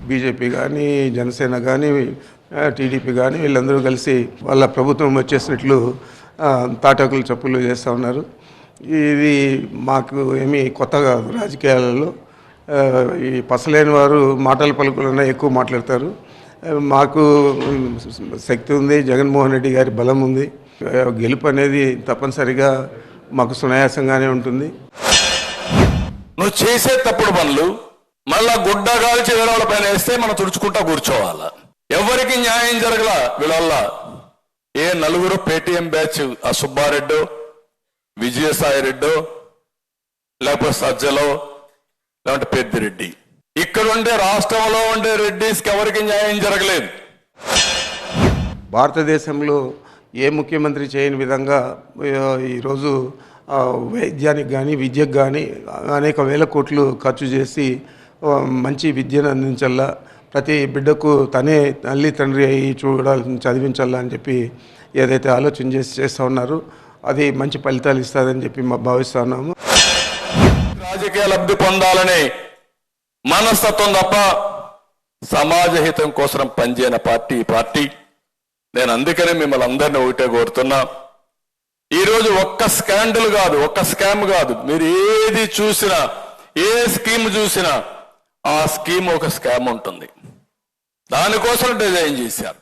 BJP కానీ, జనసేన కానీ, TDP కానీ వీళ్ళందరూ కలిసి వాళ్ళ ప్రభుత్వం వచ్చేసినట్లు తాటాకులు చప్పులు చేస్తూ ఉన్నారు. ఇది మాకు ఏమీ కొత్త కాదు. రాజకీయాలలో ఈ పసలేని వారు మాటల పలుకులన్నా ఎక్కువ మాట్లాడతారు. మాకు శక్తి ఉంది, జగన్మోహన్ రెడ్డి గారి బలం ఉంది. గెలుపు అనేది తప్పనిసరిగా మాకు సునాయాసంగానే ఉంటుంది. నువ్వు చేసే తప్పుడు పనులు మళ్ళా గుడ్డగాల్చి వేరే వాళ్ళ పైన వేస్తే మనం తుడుచుకుంటా కూర్చోవాలా. ఎవరికి న్యాయం జరగల. వీళ్ళ ఏ నలుగురు పేటీఎం బ్యాచ్, ఆ సుబ్బారెడ్డో, విజయసాయి రెడ్డో, లేకపోతే సజ్జలో, లేదంటే పెద్దిరెడ్డి, ఇక్కడుండే రాష్ట్రంలో ఉండే రెడ్డిస్కి ఎవరికి న్యాయం జరగలేదు. భారతదేశంలో ఏ ముఖ్యమంత్రి చేయని విధంగా ఈరోజు వైద్యానికి కానీ, విద్యకు కానీ అనేక వేల కోట్లు ఖర్చు చేసి మంచి విద్యను అందించాలా, ప్రతి బిడ్డకు తనే తల్లి తండ్రి అయ్యి చదివించాలా అని చెప్పి ఏదైతే ఆలోచన చేస్తూ ఉన్నారో అది మంచి ఫలితాలు ఇస్తుందని చెప్పి భావిస్తూ ఉన్నాము. రాజకీయ లబ్ధి పొందాలనే మనస్తత్వం తప్ప సమాజ హితం కోసం పనిచేయని పార్టీ. నేను అందుకనే మిమ్మల్ని అందరినీ ఒకటే కోరుతున్నా. ఈరోజు ఒక్క స్కాండల్ కాదు, ఒక్క స్కామ్ కాదు, మీరు ఏది చూసినా, ఏ స్కీమ్ చూసినా ఆ స్కీమ్ ఒక స్కామ్ ఉంటుంది. దానికోసం డిజైన్ చేశారు.